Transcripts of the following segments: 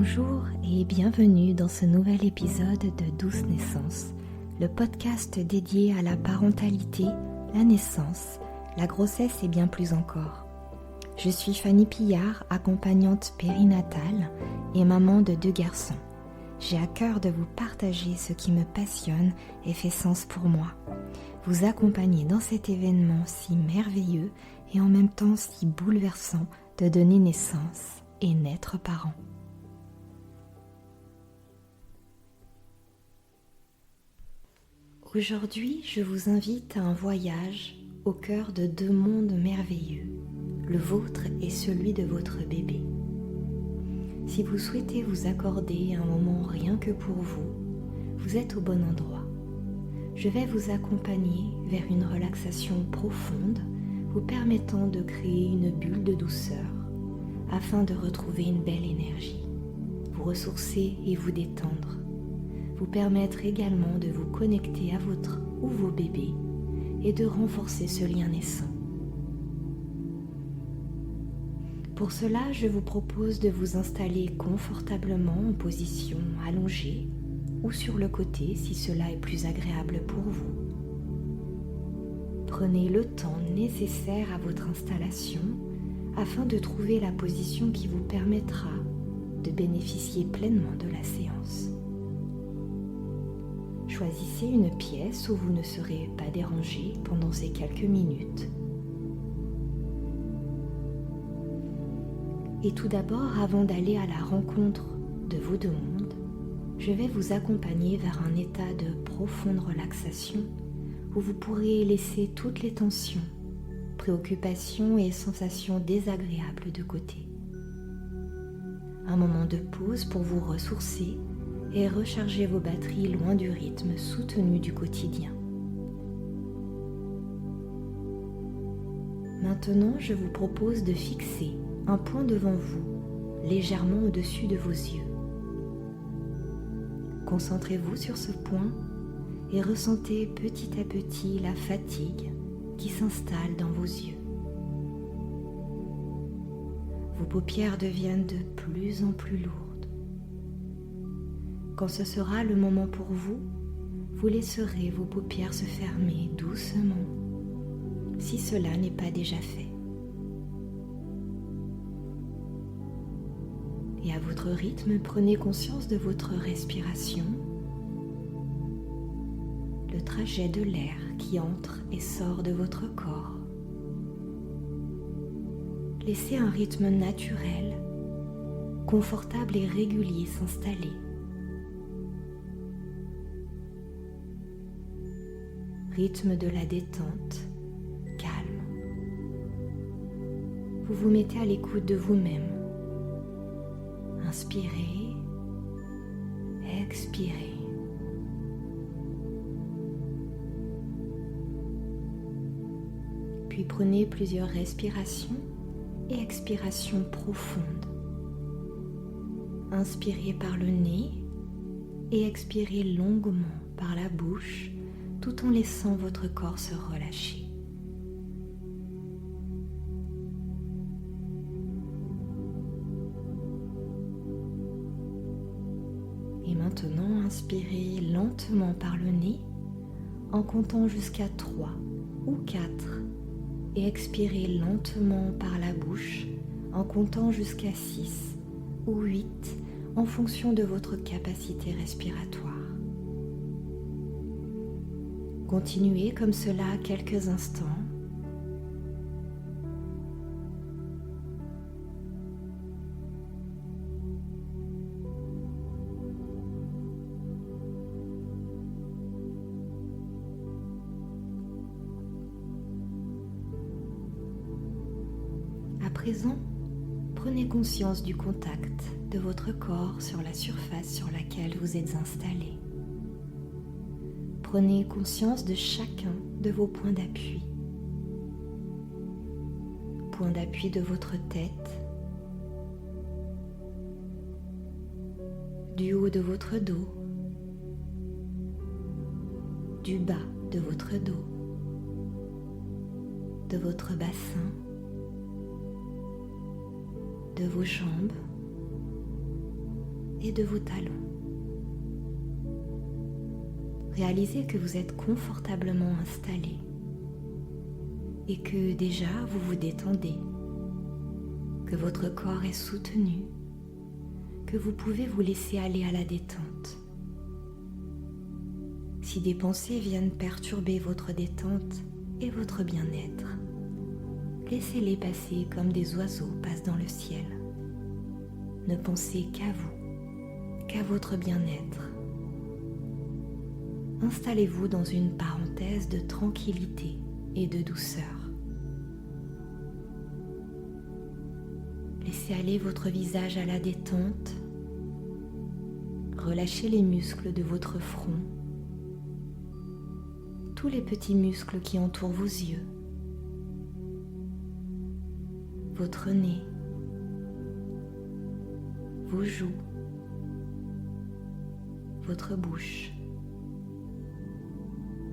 Bonjour et bienvenue dans ce nouvel épisode de Douce Naissance, le podcast dédié à la parentalité, la naissance, la grossesse et bien plus encore. Je suis Fanny Pillard, accompagnante périnatale et maman de 2 garçons. J'ai à cœur de vous partager ce qui me passionne et fait sens pour moi. Vous accompagner dans cet événement si merveilleux et en même temps si bouleversant de donner naissance et naître parent. Aujourd'hui, je vous invite à un voyage au cœur de 2 mondes merveilleux, le vôtre et celui de votre bébé. Si vous souhaitez vous accorder un moment rien que pour vous, vous êtes au bon endroit. Je vais vous accompagner vers une relaxation profonde, vous permettant de créer une bulle de douceur afin de retrouver une belle énergie, vous ressourcer et vous détendre. Vous permettre également de vous connecter à votre ou vos bébés et de renforcer ce lien naissant. Pour cela, je vous propose de vous installer confortablement en position allongée ou sur le côté si cela est plus agréable pour vous. Prenez le temps nécessaire à votre installation afin de trouver la position qui vous permettra de bénéficier pleinement de la séance. Choisissez une pièce où vous ne serez pas dérangé pendant ces quelques minutes. Et tout d'abord, avant d'aller à la rencontre de vos 2 mondes, je vais vous accompagner vers un état de profonde relaxation où vous pourrez laisser toutes les tensions, préoccupations et sensations désagréables de côté. Un moment de pause pour vous ressourcer et recharger vos batteries loin du rythme soutenu du quotidien. Maintenant, je vous propose de fixer un point devant vous, légèrement au-dessus de vos yeux. Concentrez-vous sur ce point et ressentez petit à petit la fatigue qui s'installe dans vos yeux. Vos paupières deviennent de plus en plus lourdes. Quand ce sera le moment pour vous, vous laisserez vos paupières se fermer doucement, si cela n'est pas déjà fait. Et à votre rythme, prenez conscience de votre respiration, le trajet de l'air qui entre et sort de votre corps. Laissez un rythme naturel, confortable et régulier s'installer. Rythme de la détente, calme. Vous vous mettez à l'écoute de vous-même. Inspirez, expirez. Puis prenez plusieurs respirations et expirations profondes. Inspirez par le nez et expirez longuement par la bouche, tout en laissant votre corps se relâcher. Et maintenant, inspirez lentement par le nez en comptant jusqu'à 3 ou 4 et expirez lentement par la bouche en comptant jusqu'à 6 ou 8 en fonction de votre capacité respiratoire. Continuez comme cela quelques instants. À présent, prenez conscience du contact de votre corps sur la surface sur laquelle vous êtes installé. Prenez conscience de chacun de vos points d'appui. Point d'appui de votre tête, du haut de votre dos, du bas de votre dos, de votre bassin, de vos jambes, et de vos talons. Réalisez que vous êtes confortablement installé et que déjà vous vous détendez, que votre corps est soutenu, que vous pouvez vous laisser aller à la détente. Si des pensées viennent perturber votre détente et votre bien-être, laissez-les passer comme des oiseaux passent dans le ciel. Ne pensez qu'à vous, qu'à votre bien-être. Installez-vous dans une parenthèse de tranquillité et de douceur. Laissez aller votre visage à la détente. Relâchez les muscles de votre front, tous les petits muscles qui entourent vos yeux, votre nez, vos joues, votre bouche.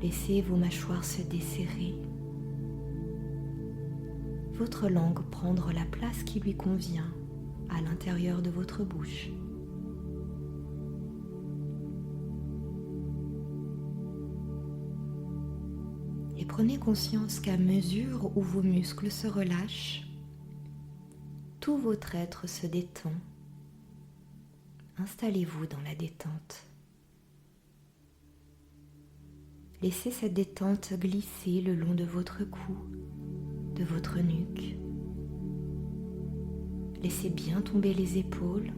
Laissez vos mâchoires se desserrer, votre langue prendre la place qui lui convient à l'intérieur de votre bouche. Et prenez conscience qu'à mesure où vos muscles se relâchent, tout votre être se détend. Installez-vous dans la détente. Laissez cette détente glisser le long de votre cou, de votre nuque. Laissez bien tomber les épaules.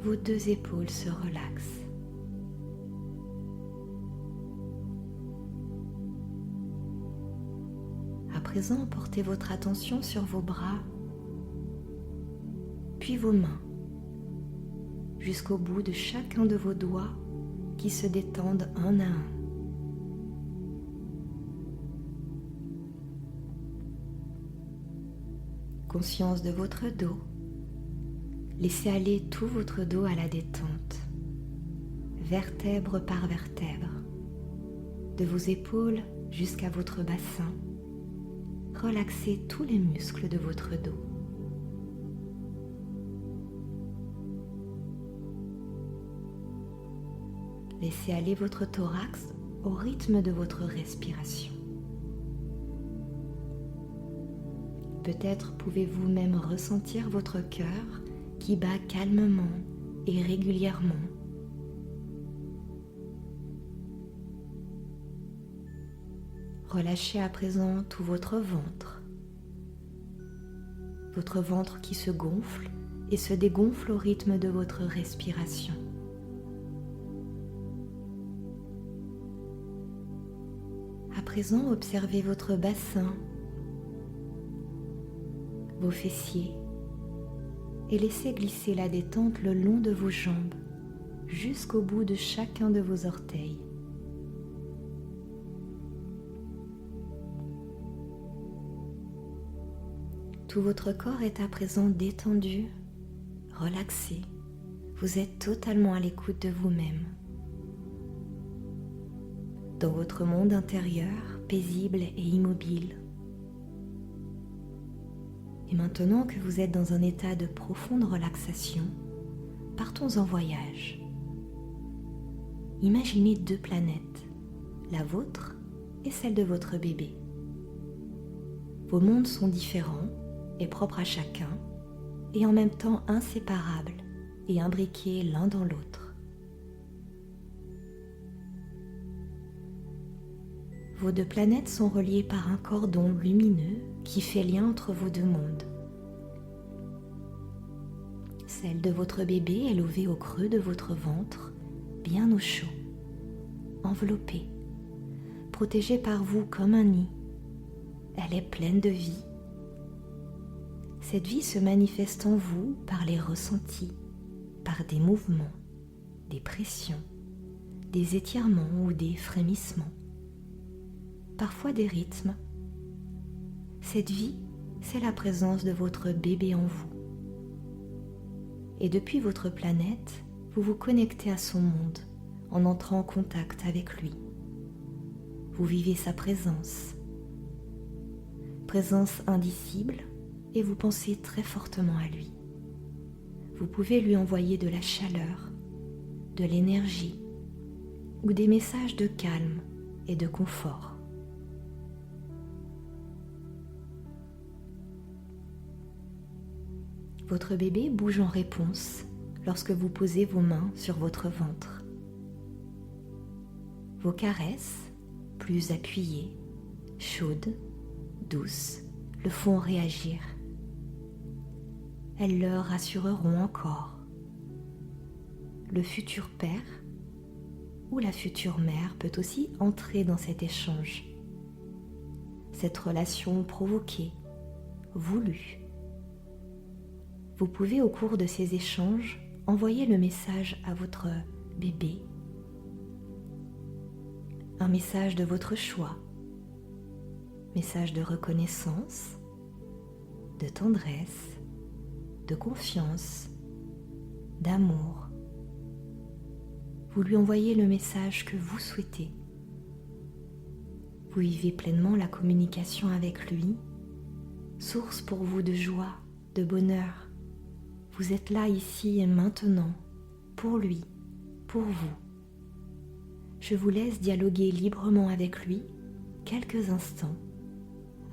Vos deux épaules se relaxent. À présent, portez votre attention sur vos bras, puis vos mains, jusqu'au bout de chacun de vos doigts qui se détendent un à un. Conscience de votre dos. Laissez aller tout votre dos à la détente, vertèbre par vertèbre, de vos épaules jusqu'à votre bassin. Relaxez tous les muscles de votre dos. Laissez aller votre thorax au rythme de votre respiration. Peut-être pouvez-vous même ressentir votre cœur qui bat calmement et régulièrement. Relâchez à présent tout votre ventre qui se gonfle et se dégonfle au rythme de votre respiration. À présent, observez votre bassin, vos fessiers et laissez glisser la détente le long de vos jambes jusqu'au bout de chacun de vos orteils. Tout votre corps est à présent détendu, relaxé. Vous êtes totalement à l'écoute de vous-même. Dans votre monde intérieur, paisible et immobile. Et maintenant que vous êtes dans un état de profonde relaxation, partons en voyage. Imaginez deux planètes, la vôtre et celle de votre bébé. Vos mondes sont différents et propres à chacun, et en même temps inséparables et imbriqués l'un dans l'autre. Vos deux planètes sont reliées par un cordon lumineux qui fait lien entre vos deux mondes. Celle de votre bébé est levée au creux de votre ventre, bien au chaud, enveloppée, protégée par vous comme un nid. Elle est pleine de vie. Cette vie se manifeste en vous par les ressentis, par des mouvements, des pressions, des étirements ou des frémissements, parfois des rythmes. Cette vie, c'est la présence de votre bébé en vous. Et depuis votre planète, vous vous connectez à son monde en entrant en contact avec lui. Vous vivez sa présence indicible, et vous pensez très fortement à lui. Vous pouvez lui envoyer de la chaleur, de l'énergie ou des messages de calme et de confort. Votre bébé bouge en réponse lorsque vous posez vos mains sur votre ventre. Vos caresses, plus appuyées, chaudes, douces, le font réagir. Elles le rassureront encore. Le futur père ou la future mère peut aussi entrer dans cet échange. Cette relation provoquée, voulue. Vous pouvez au cours de ces échanges envoyer le message à votre bébé, un message de votre choix, message de reconnaissance, de tendresse, de confiance, d'amour. Vous lui envoyez le message que vous souhaitez. Vous vivez pleinement la communication avec lui, source pour vous de joie, de bonheur. Vous êtes là, ici et maintenant, pour lui, pour vous. Je vous laisse dialoguer librement avec lui quelques instants,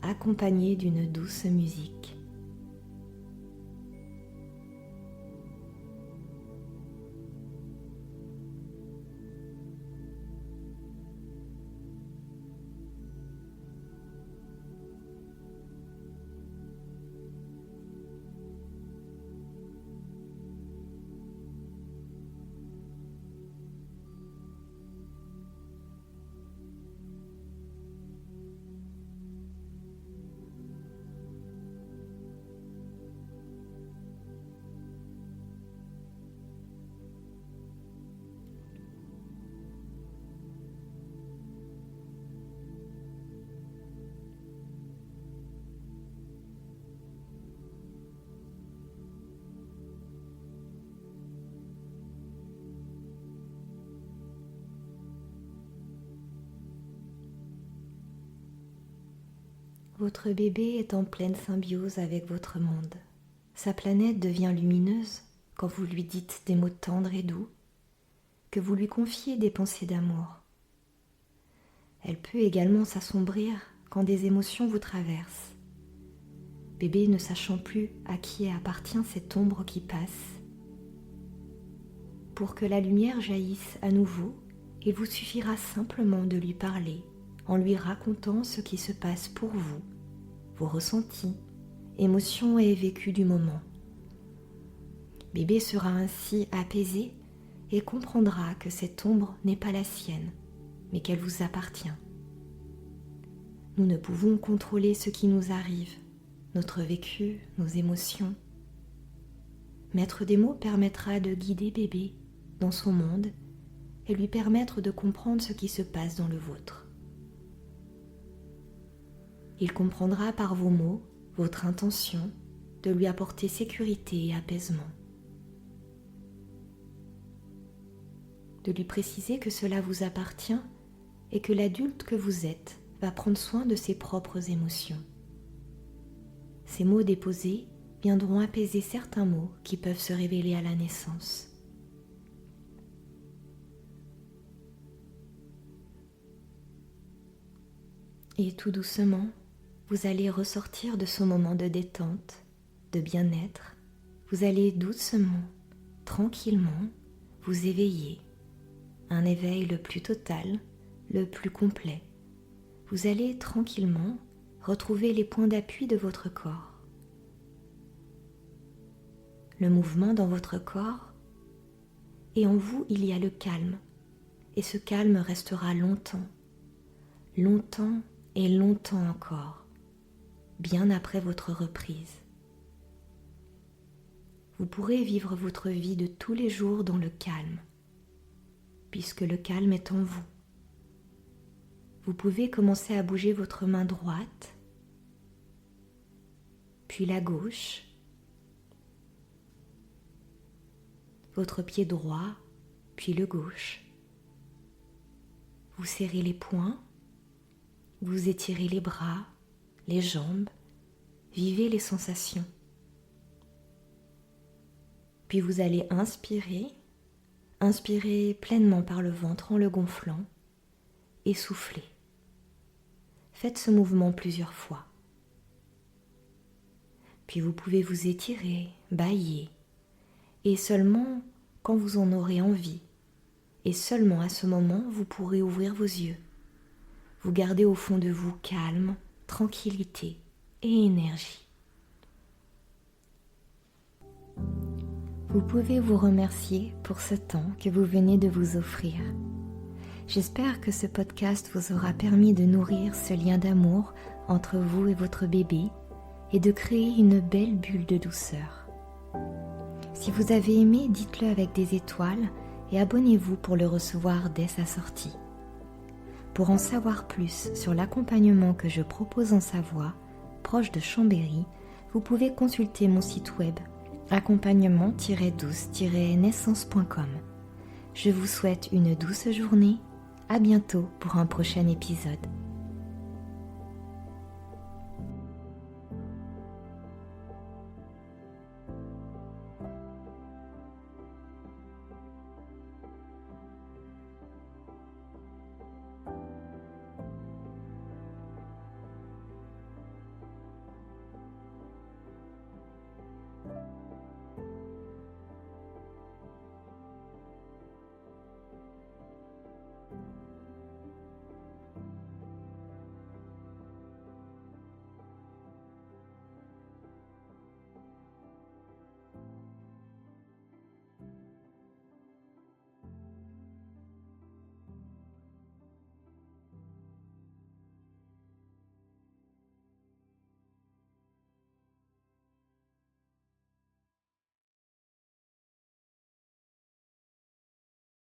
accompagné d'une douce musique. Votre bébé est en pleine symbiose avec votre monde. Sa planète devient lumineuse quand vous lui dites des mots tendres et doux, que vous lui confiez des pensées d'amour. Elle peut également s'assombrir quand des émotions vous traversent. Bébé ne sachant plus à qui appartient cette ombre qui passe. Pour que la lumière jaillisse à nouveau, il vous suffira simplement de lui parler en lui racontant ce qui se passe pour vous, vos ressentis, émotions et vécus du moment. Bébé sera ainsi apaisé et comprendra que cette ombre n'est pas la sienne, mais qu'elle vous appartient. Nous ne pouvons contrôler ce qui nous arrive, notre vécu, nos émotions. Mettre des mots permettra de guider bébé dans son monde et lui permettre de comprendre ce qui se passe dans le vôtre. Il comprendra par vos mots votre intention de lui apporter sécurité et apaisement. De lui préciser que cela vous appartient et que l'adulte que vous êtes va prendre soin de ses propres émotions. Ces mots déposés viendront apaiser certains mots qui peuvent se révéler à la naissance. Et tout doucement, vous allez ressortir de ce moment de détente, de bien-être. Vous allez doucement, tranquillement, vous éveiller. Un éveil le plus total, le plus complet. Vous allez tranquillement retrouver les points d'appui de votre corps. Le mouvement dans votre corps, et en vous il y a le calme. Et ce calme restera longtemps, longtemps et longtemps encore. Bien après votre reprise. Vous pourrez vivre votre vie de tous les jours dans le calme, puisque le calme est en vous. Vous pouvez commencer à bouger votre main droite, puis la gauche, votre pied droit, puis le gauche. Vous serrez les poings, vous étirez les bras, les jambes, vivez les sensations. Puis vous allez inspirer pleinement par le ventre en le gonflant et souffler. Faites ce mouvement plusieurs fois. Puis vous pouvez vous étirer, bâiller, et seulement quand vous en aurez envie, et seulement à ce moment, vous pourrez ouvrir vos yeux. Vous gardez au fond de vous calme, tranquillité et énergie. Vous pouvez vous remercier pour ce temps que vous venez de vous offrir. J'espère que ce podcast vous aura permis de nourrir ce lien d'amour entre vous et votre bébé et de créer une belle bulle de douceur. Si vous avez aimé, dites-le avec des étoiles et abonnez-vous pour le recevoir dès sa sortie. Pour en savoir plus sur l'accompagnement que je propose en Savoie, proche de Chambéry, vous pouvez consulter mon site web accompagnement-douce-naissance.com. Je vous souhaite une douce journée. À bientôt pour un prochain épisode.